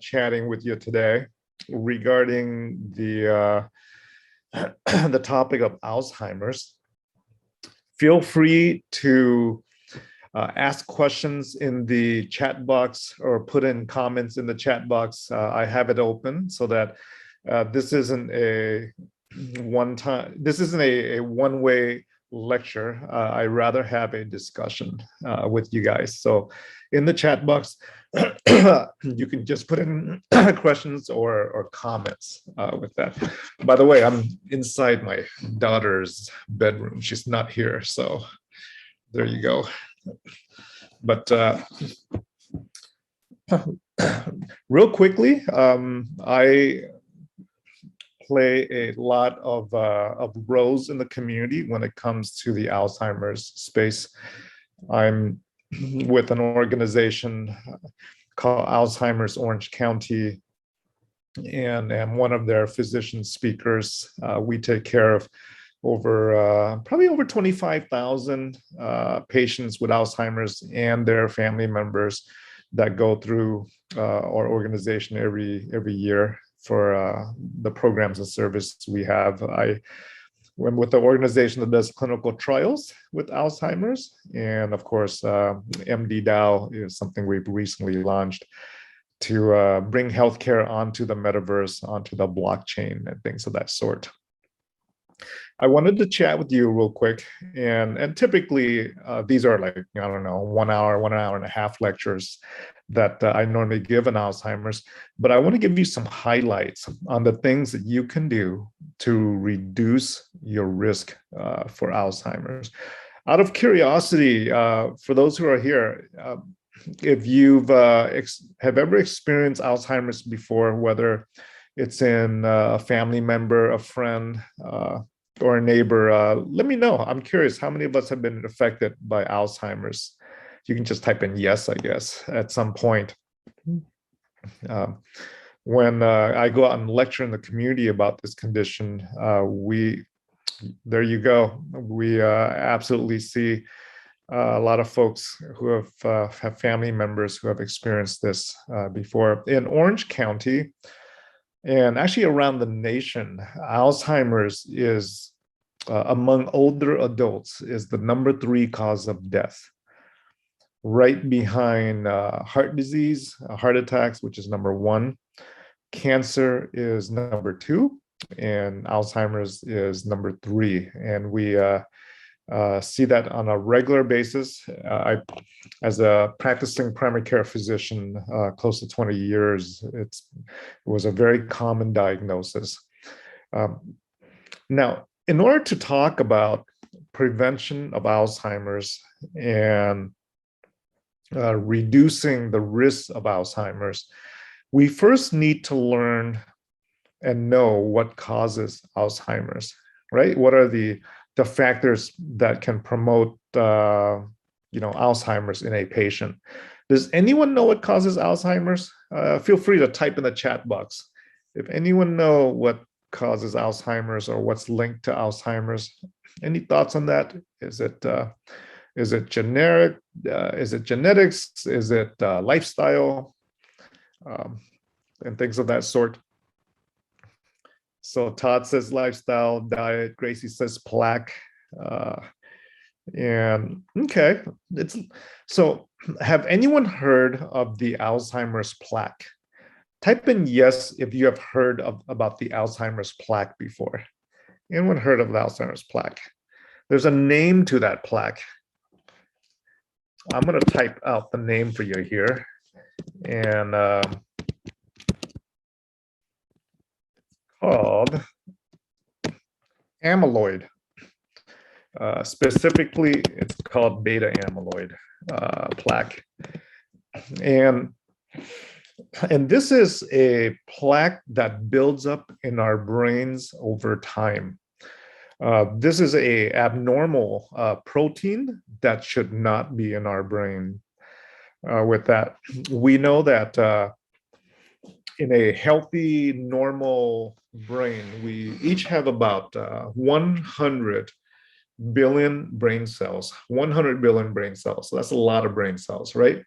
chatting with you today regarding the the topic of Alzheimer's. Feel free to ask questions in the chat box or put in comments in the chat box. I have it open so that this isn't a one-way lecture. I rather have a discussion with you guys. So in the chat box, you can just put in questions or comments with that. By the way, I'm inside my daughter's bedroom. She's not here, so there you go. But real quickly, I play a lot of roles in the community when it comes to the Alzheimer's space. I'm with an organization called Alzheimer's Orange County, and am one of their physician speakers. We take care of probably over 25,000 patients with Alzheimer's and their family members that go through our organization every year for the programs and service we have. I'm with the organization that does clinical trials with Alzheimer's. And of course, MD-DAO is something we've recently launched to bring healthcare onto the metaverse, onto the blockchain and things of that sort. I wanted to chat with you real quick, and typically these are like, I don't know, 1 hour, 1 hour and a half lectures that I normally give on Alzheimer's, but I want to give you some highlights on the things that you can do to reduce your risk for Alzheimer's. Out of curiosity, for those who are here, if you've have ever experienced Alzheimer's before, whether it's in a family member, a friend, or a neighbor, let me know. I'm curious, how many of us have been affected by Alzheimer's? You can just type in yes, I guess, at some point. When I go out and lecture in the community about this condition, there you go. We absolutely see a lot of folks who have family members who have experienced this before. In Orange County, and actually around the nation, Alzheimer's is, among older adults, is the #3 cause of death, right behind heart disease, heart attacks, which is #1. Cancer is #2, and Alzheimer's is #3. And we see that on a regular basis. As a practicing primary care physician, close to 20 years, it was a very common diagnosis. Now, in order to talk about prevention of Alzheimer's and reducing the risk of Alzheimer's, we first need to learn and know what causes Alzheimer's, right? What are the factors that can promote Alzheimer's in a patient? Does anyone know what causes Alzheimer's? Feel free to type in the chat box if anyone know what causes Alzheimer's or what's linked to Alzheimer's. Any thoughts on that? Is it generic? Is it genetics? Is it lifestyle? And things of that sort. So Todd says lifestyle, diet. Gracie says plaque. And okay, so have anyone heard of the Alzheimer's plaque? Type in yes if you have heard about the Alzheimer's plaque before. Anyone heard of the Alzheimer's plaque? There's a name to that plaque. I'm going to type out the name for you here. And called amyloid. Specifically, it's called beta amyloid plaque. And this is a plaque that builds up in our brains over time. This is a abnormal protein that should not be in our brain. With that, we know that in a healthy, normal brain, we each have about 100 billion brain cells, 100 billion brain cells. So that's a lot of brain cells, right?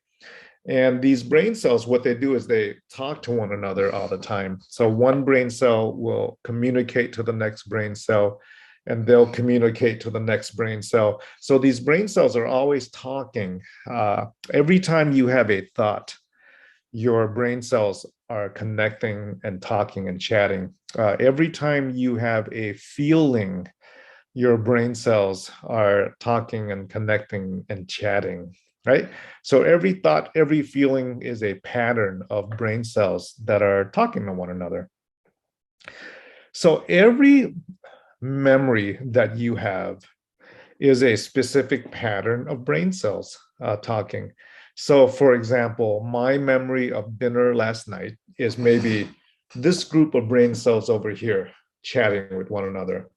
And these brain cells, what they do is they talk to one another all the time. So one brain cell will communicate to the next brain cell, and they'll communicate to the next brain cell. So these brain cells are always talking. Every time you have a thought, your brain cells are connecting and talking and chatting. Every time you have a feeling, your brain cells are talking and connecting and chatting, right? So every thought, every feeling is a pattern of brain cells that are talking to one another. So every memory that you have is a specific pattern of brain cells talking. So for example, my memory of dinner last night is maybe this group of brain cells over here chatting with one another.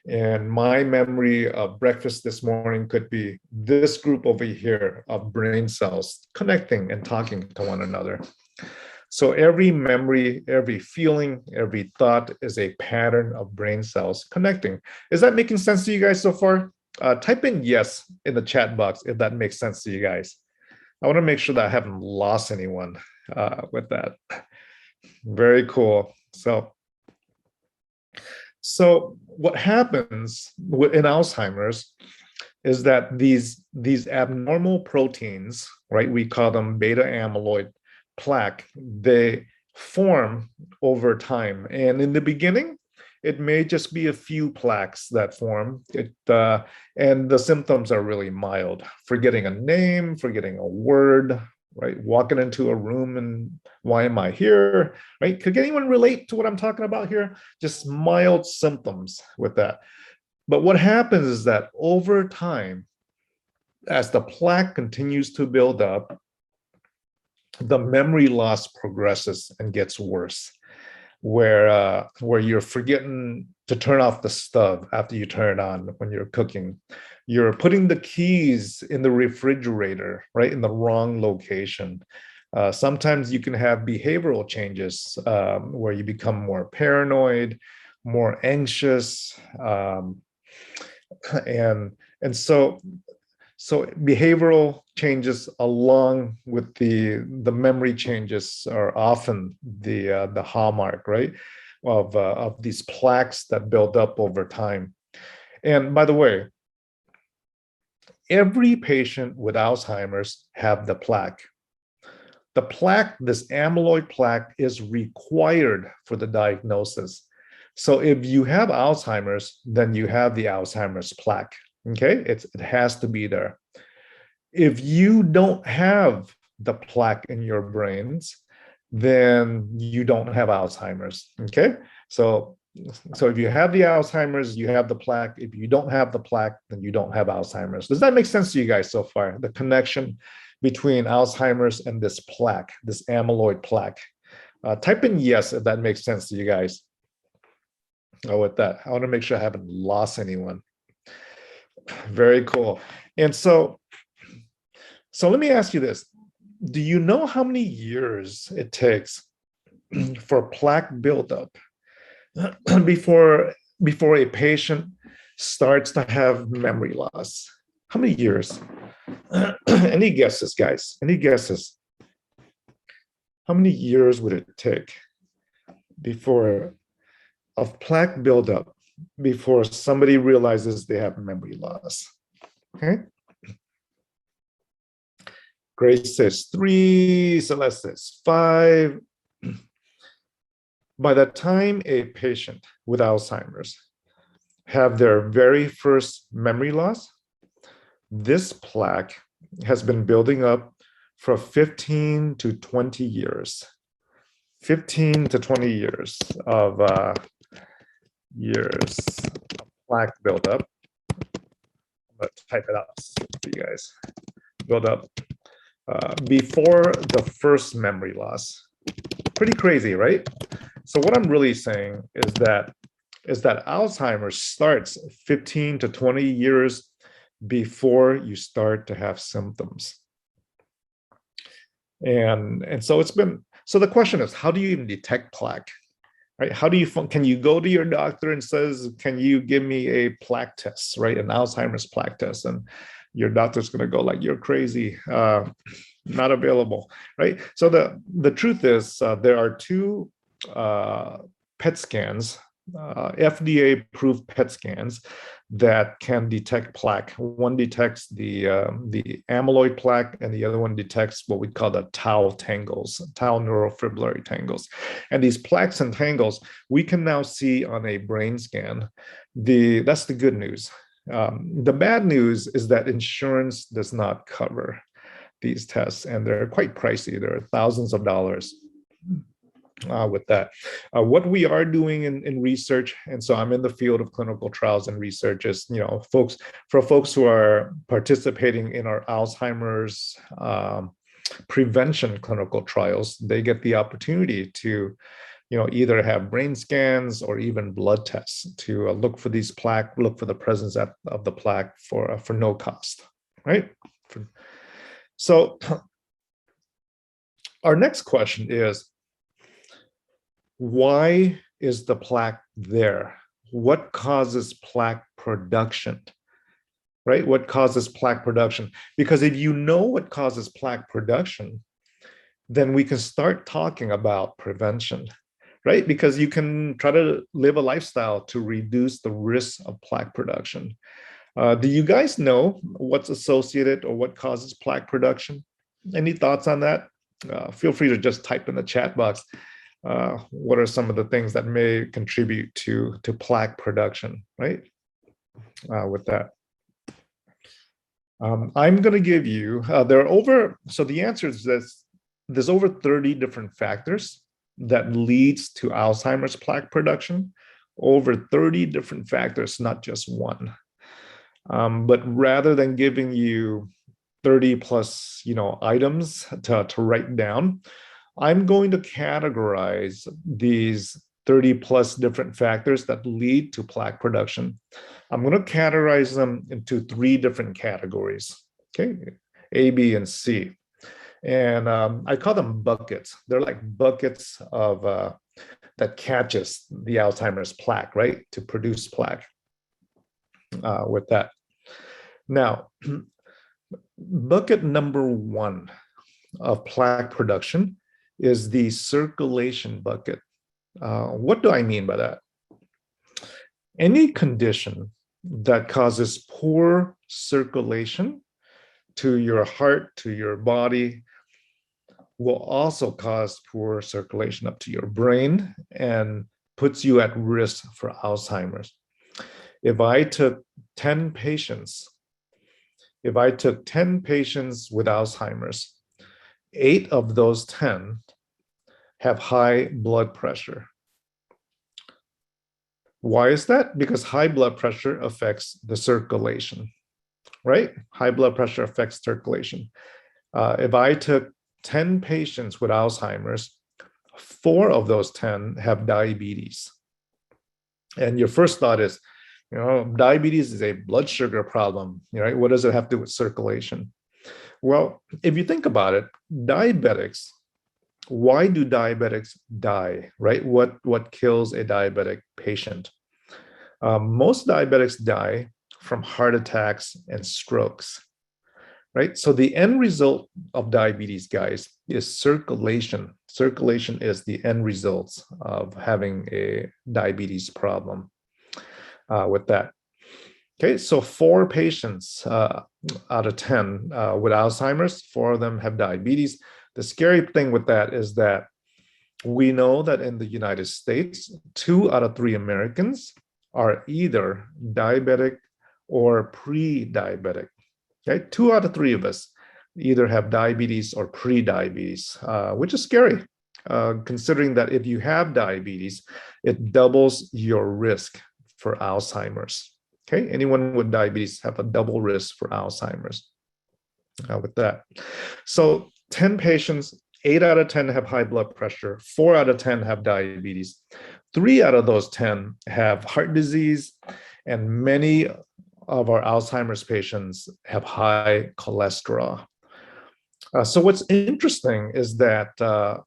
And my memory of breakfast this morning could be this group over here of brain cells connecting and talking to one another. So every memory, every feeling, every thought is a pattern of brain cells connecting. Is that making sense to you guys so far? Type in yes in the chat box if that makes sense to you guys. I want to make sure that I haven't lost anyone with that. Very cool. So what happens in Alzheimer's is that these abnormal proteins, right? We call them beta amyloid plaque. They form over time, and in the beginning, it may just be a few plaques that form. And the symptoms are really mild: forgetting a name, forgetting a word, right? Walking into a room and why am I here, right? Could anyone relate to what I'm talking about here? Just mild symptoms with that. But what happens is that over time, as the plaque continues to build up, the memory loss progresses and gets worse, where you're forgetting to turn off the stove after you turn it on when you're cooking. You're putting the keys in the refrigerator, right, in the wrong location. Sometimes you can have behavioral changes where you become more paranoid, more anxious, and so behavioral changes along with the memory changes are often the hallmark, right, of these plaques that build up over time. And by the way, every patient with Alzheimer's have the plaque. The plaque, this amyloid plaque, is required for the diagnosis. So if you have Alzheimer's, then you have the Alzheimer's plaque. Okay, it has to be there. If you don't have the plaque in your brains, then you don't have Alzheimer's. Okay, so if you have the Alzheimer's, you have the plaque. If you don't have the plaque, then you don't have Alzheimer's. Does that make sense to you guys so far? The connection between Alzheimer's and this plaque, this amyloid plaque. Type in yes if that makes sense to you guys. With that, I want to make sure I haven't lost anyone. Very cool. And so let me ask you this. Do you know how many years it takes for plaque buildup before a patient starts to have memory loss? How many years? Any guesses, guys? Any guesses? How many years would it take before of plaque buildup before somebody realizes they have memory loss? Okay. Grace says 3, Celeste says 5. By the time a patient with Alzheimer's have their very first memory loss, this plaque has been building up for 15 to 20 years. 15 to 20 years of plaque buildup. I'm going to type it out for you guys. Build up before the first memory loss. Pretty crazy, right? So what I'm really saying is that Alzheimer's starts 15 to 20 years before you start to have symptoms. And so so the question is, how do you even detect plaque? Right? How do you, can you go to your doctor and says, can you give me a plaque test, right? An Alzheimer's plaque test. And your doctor's going to go like, you're crazy, not available, right? So the truth is there are two PET scans, FDA approved PET scans that can detect plaque. One detects the amyloid plaque, and the other one detects what we call the tau tangles, tau neurofibrillary tangles. And these plaques and tangles we can now see on a brain scan. That's the good news. The bad news is that insurance does not cover these tests, and they're quite pricey. They're thousands of dollars. With that. What we are doing in research, and so I'm in the field of clinical trials and research, is, folks who are participating in our Alzheimer's prevention clinical trials, they get the opportunity to, either have brain scans or even blood tests to look for these plaque, look for the presence of the plaque for no cost, right? So our next question is, why is the plaque there? What causes plaque production, right? What causes plaque production? Because if you know what causes plaque production, then we can start talking about prevention, right? Because you can try to live a lifestyle to reduce the risk of plaque production. Do you guys know what's associated or what causes plaque production? Any thoughts on that? Feel free to just type in the chat box. What are some of the things that may contribute to plaque production, right? With that, I'm going to give you, so the answer is this: there's over 30 different factors that leads to Alzheimer's plaque production, over 30 different factors, not just one. But rather than giving you 30 plus, items to write down, I'm going to categorize these 30 plus different factors that lead to plaque production. I'm going to categorize them into 3 different categories, okay? A, B, and C. And I call them buckets. They're like buckets of that catches the Alzheimer's plaque, right? To produce plaque with that. Now, bucket number 1 of plaque production is the circulation bucket. What do I mean by that? Any condition that causes poor circulation to your heart, to your body, will also cause poor circulation up to your brain and puts you at risk for Alzheimer's. If I took 10 patients with Alzheimer's, 8 of those 10 have high blood pressure. Why is that? Because high blood pressure affects the circulation, right? High blood pressure affects circulation. If I took 10 patients with Alzheimer's, 4 of those 10 have diabetes. And your first thought is, diabetes is a blood sugar problem, right? What does it have to do with circulation? Well, if you think about it, why do diabetics die, right? What kills a diabetic patient? Most diabetics die from heart attacks and strokes, right? So the end result of diabetes, guys, is circulation. Circulation is the end result of having a diabetes problem with that. Okay, so 4 patients out of 10 with Alzheimer's, 4 of them have diabetes. The scary thing with that is that we know that in the United States, 2 out of 3 Americans are either diabetic or pre-diabetic. Okay, 2 out of 3 of us either have diabetes or pre-diabetes, which is scary, considering that if you have diabetes, it doubles your risk for Alzheimer's. Okay, anyone with diabetes have a double risk for Alzheimer's with that. So 10 patients, 8 out of 10 have high blood pressure, 4 out of 10 have diabetes, 3 out of those 10 have heart disease, and many of our Alzheimer's patients have high cholesterol. So what's interesting is that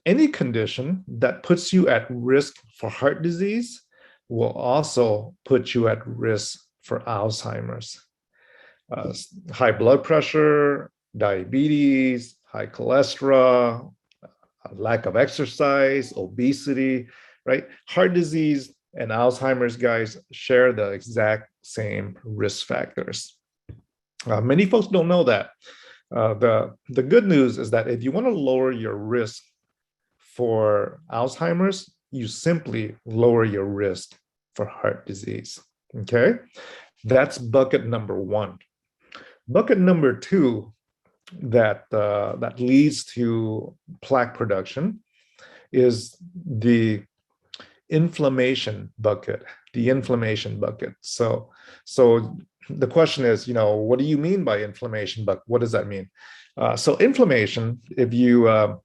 any condition that puts you at risk for heart disease will also put you at risk for Alzheimer's. high blood pressure, diabetes, high cholesterol, lack of exercise, obesity, right? Heart disease and Alzheimer's, guys, share the exact same risk factors. Many folks don't know that. The good news is that if you want to lower your risk for Alzheimer's, you simply lower your risk for heart disease. Okay, that's bucket number one. Bucket number two that leads to plaque production is the inflammation bucket. The inflammation bucket. So the question is, what do you mean by inflammation? But what does that mean? So inflammation, if you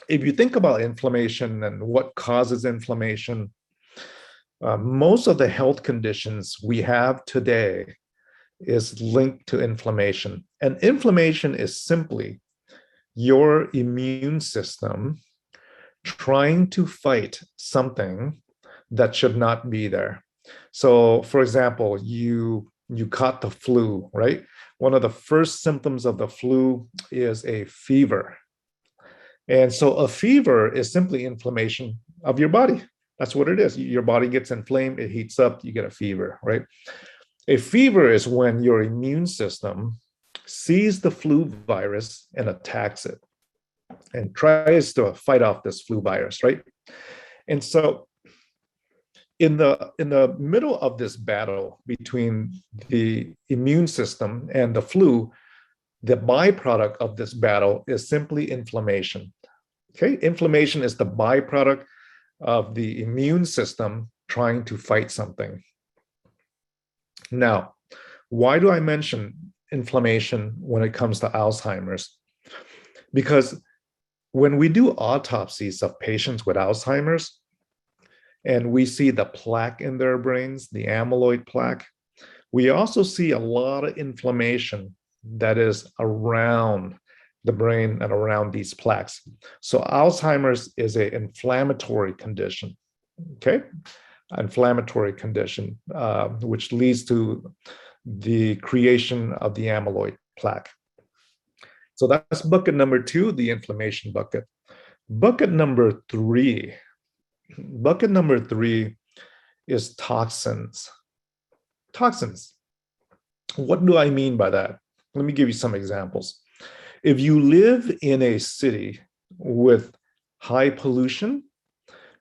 think about inflammation and what causes inflammation, most of the health conditions we have today is linked to inflammation. And inflammation is simply your immune system trying to fight something that should not be there. So, for example, you caught the flu, right? One of the first symptoms of the flu is a fever. And so a fever is simply inflammation of your body. That's what it is. Your body gets inflamed, it heats up, you get a fever, right? A fever is when your immune system sees the flu virus and attacks it and tries to fight off this flu virus, right? And so in the middle of this battle between the immune system and the flu, the byproduct of this battle is simply inflammation. Okay, inflammation is the byproduct of the immune system trying to fight something. Now, why do I mention inflammation when it comes to Alzheimer's? Because when we do autopsies of patients with Alzheimer's and we see the plaque in their brains, the amyloid plaque, we also see a lot of inflammation that is around the brain and around these plaques. So Alzheimer's is an inflammatory condition, okay? Inflammatory condition, which leads to the creation of the amyloid plaque. So that's bucket number two, the inflammation bucket. Bucket number three is toxins. Toxins. What do I mean by that? Let me give you some examples. If you live in a city with high pollution,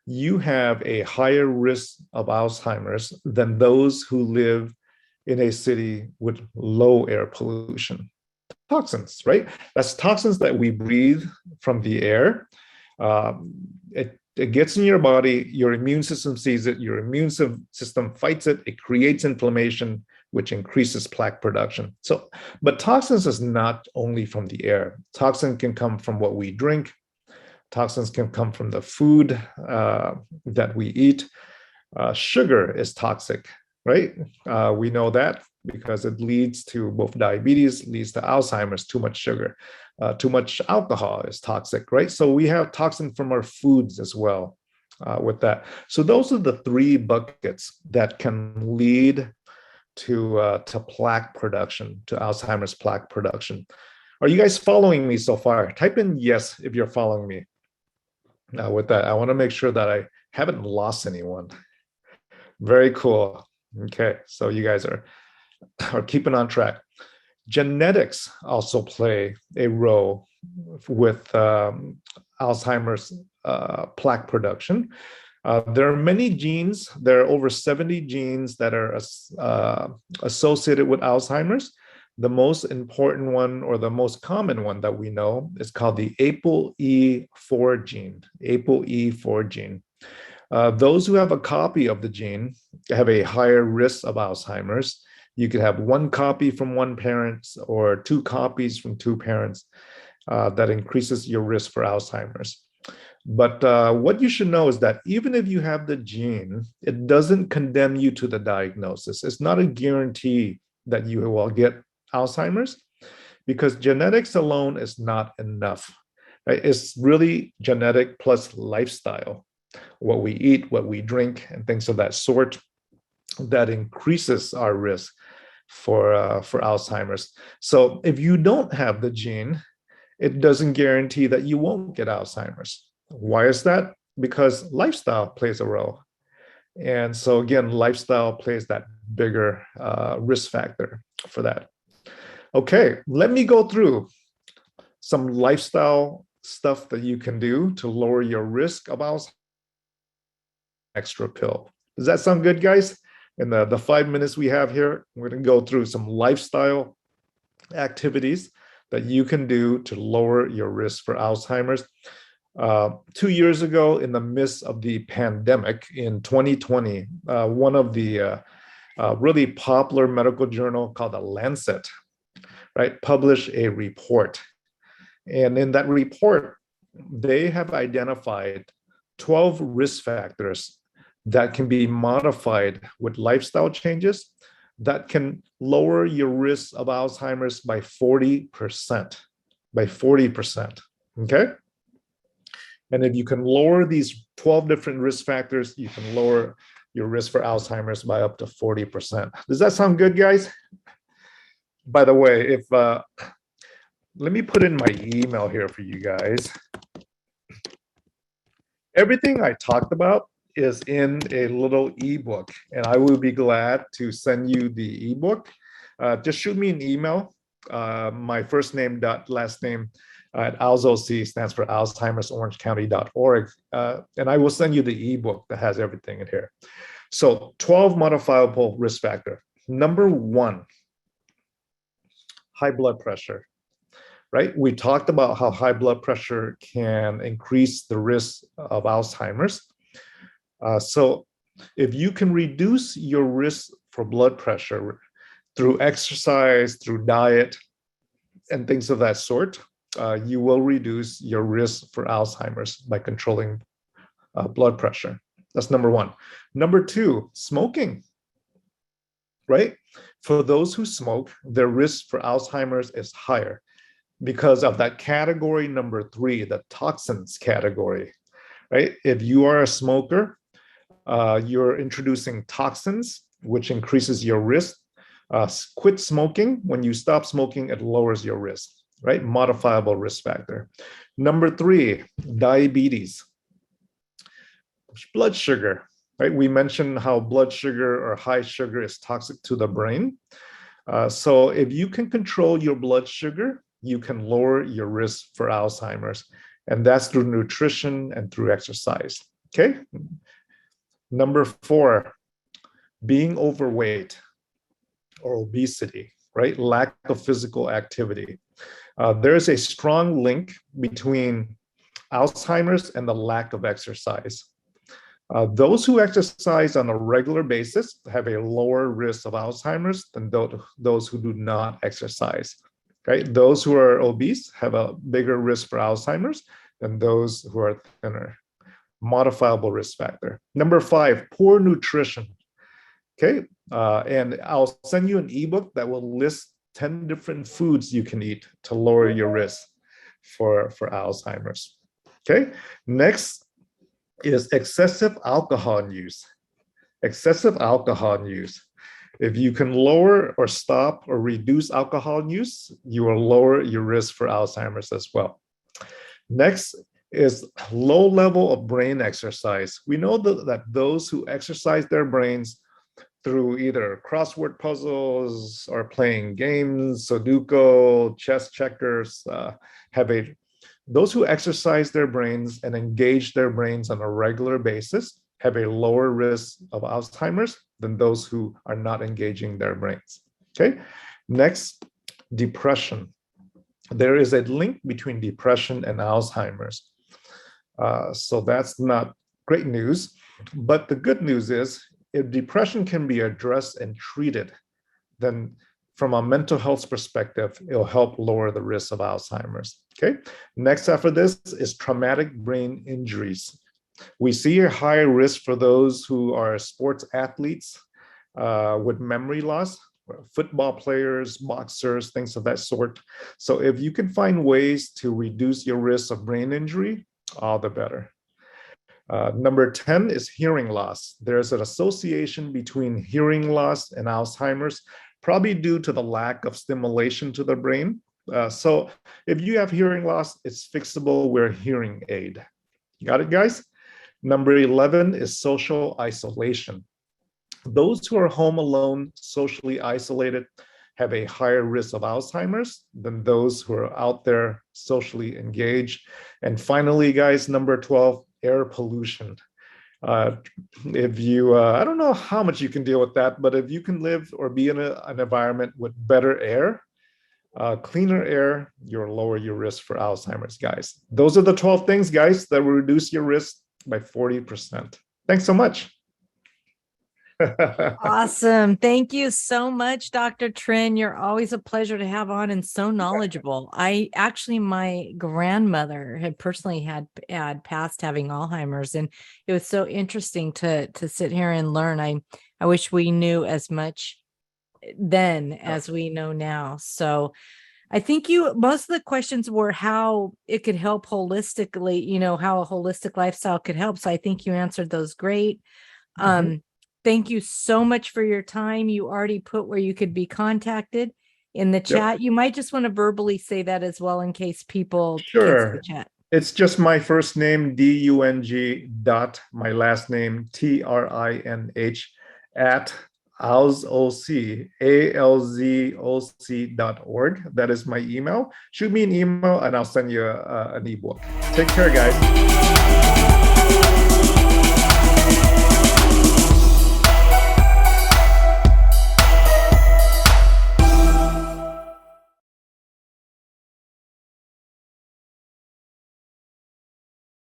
you have a higher risk of Alzheimer's than those who live in a city with low air pollution. Toxins, right? That's toxins that we breathe from the air. It gets in your body, your immune system sees it, your immune system fights it, it creates inflammation, which increases plaque production. So, but toxins is not only from the air. Toxin can come from what we drink. Toxins can come from the food that we eat. Sugar is toxic, right? We know that because it leads to both diabetes, leads to Alzheimer's. Too much sugar, too much alcohol is toxic, right? So we have toxin from our foods as well with that. So those are the three buckets that can lead to plaque production, to Alzheimer's plaque production. Are you guys following me so far? Type in yes if you're following me. Now with that, I want to make sure that I haven't lost anyone. Very cool. Okay, so you guys are keeping on track. Genetics also play a role with Alzheimer's plaque production. There are many genes. There are over 70 genes that are associated with Alzheimer's. The most important one, or the most common one that we know, is called the ApoE4 gene. ApoE4 gene. Those who have a copy of the gene have a higher risk of Alzheimer's. You could have one copy from one parent or two copies from two parents. That increases your risk for Alzheimer's. But what you should know is that even if you have the gene, it doesn't condemn you to the diagnosis. It's not a guarantee that you will get Alzheimer's, because genetics alone is not enough. Right? It's really genetic plus lifestyle, what we eat, what we drink, and things of that sort that increases our risk. for Alzheimer's. So if you don't have the gene, it doesn't guarantee that you won't get Alzheimer's. Why is that? Because lifestyle plays a role. And so again, lifestyle plays that bigger risk factor for that. Okay, let me go through some lifestyle stuff that you can do to lower your risk of Alzheimer's. Extra pill. Does that sound good, guys? In the 5 minutes we have here, we're going to go through some lifestyle activities that you can do to lower your risk for Alzheimer's. 2 years ago, in the midst of the pandemic in 2020, one of the really popular medical journal called The Lancet, right, published a report. And in that report, they have identified 12 risk factors that can be modified with lifestyle changes that can lower your risk of Alzheimer's by 40%, okay? And if you can lower these 12 different risk factors, you can lower your risk for Alzheimer's by up to 40%. Does that sound good, guys? By the way, let me put in my email here for you guys. Everything I talked about is in a little ebook, and I will be glad to send you the ebook. Just shoot me an email, my first name dot last name at AlzOC, stands for AlzheimersOrangeCounty.org, and I will send you the ebook that has everything in here. So 12 modifiable risk factor. Number 1, high blood pressure. Right? We talked about how high blood pressure can increase the risk of Alzheimer's. So if you can reduce your risk for blood pressure through exercise, through diet, and things of that sort, you will reduce your risk for Alzheimer's by controlling blood pressure. That's number 1. Number 2, smoking, right? For those who smoke, their risk for Alzheimer's is higher because of that category number 3, the toxins category, right? If you are a smoker, you're introducing toxins, which increases your risk. Quit smoking. When you stop smoking, it lowers your risk, right? Modifiable risk factor. Number 3, diabetes. Blood sugar, right? We mentioned how blood sugar or high sugar is toxic to the brain. So if you can control your blood sugar, you can lower your risk for Alzheimer's, and that's through nutrition and through exercise, okay? Number 4, being overweight or obesity, right? Lack of physical activity. There's a strong link between Alzheimer's and the lack of exercise. Those who exercise on a regular basis have a lower risk of Alzheimer's than those who do not exercise. Right? Those who are obese have a bigger risk for Alzheimer's than those who are thinner. Modifiable risk factor. Number 5, poor nutrition. Okay, and I'll send you an ebook that will list 10 different foods you can eat to lower your risk for Alzheimer's. Okay, next is excessive alcohol use. Excessive alcohol use. If you can lower or stop or reduce alcohol use, you will lower your risk for Alzheimer's as well. Next is low level of brain exercise. We know that those who exercise their brains through either crossword puzzles or playing games, Sudoku, chess, checkers, those who exercise their brains and engage their brains on a regular basis have a lower risk of Alzheimer's than those who are not engaging their brains. Okay, next, depression. There is a link between depression and Alzheimer's. So that's not great news, but the good news is if depression can be addressed and treated, then from a mental health perspective, it'll help lower the risk of Alzheimer's. Okay, next after this is traumatic brain injuries. We see a higher risk for those who are sports athletes with memory loss, football players, boxers, things of that sort. So if you can find ways to reduce your risk of brain injury, all the better. Number 10 is hearing loss. There's an association between hearing loss and Alzheimer's. probably due to the lack of stimulation to the brain. So if you have hearing loss, it's fixable with a hearing aid. You got it, guys? Number 11 is social isolation. Those who are home alone, socially isolated, have a higher risk of Alzheimer's than those who are out there socially engaged. And finally, guys, number 12, air pollution. If you, I don't know how much you can deal with that, but if you can live or be in an environment with better air, cleaner air, you'll lower your risk for Alzheimer's, guys. Those are the 12 things, guys, that will reduce your risk by 40%. Thanks so much. Awesome. Thank you so much, Dr. Trinh. You're always a pleasure to have on and so knowledgeable. My grandmother had personally had passed having Alzheimer's, and it was so interesting to sit here and learn. I wish we knew as much then as we know now. So I think most of the questions were how it could help holistically, how a holistic lifestyle could help. So I think you answered those great. Thank you so much for your time. You already put where you could be contacted in the chat. Yep. You might just want to verbally say that as well in case people can't see the chat. It's just my first name, DUNG, dot my last name, TRINH, at alzoc.org. That is my email. Shoot me an email and I'll send you an ebook. Take care, guys.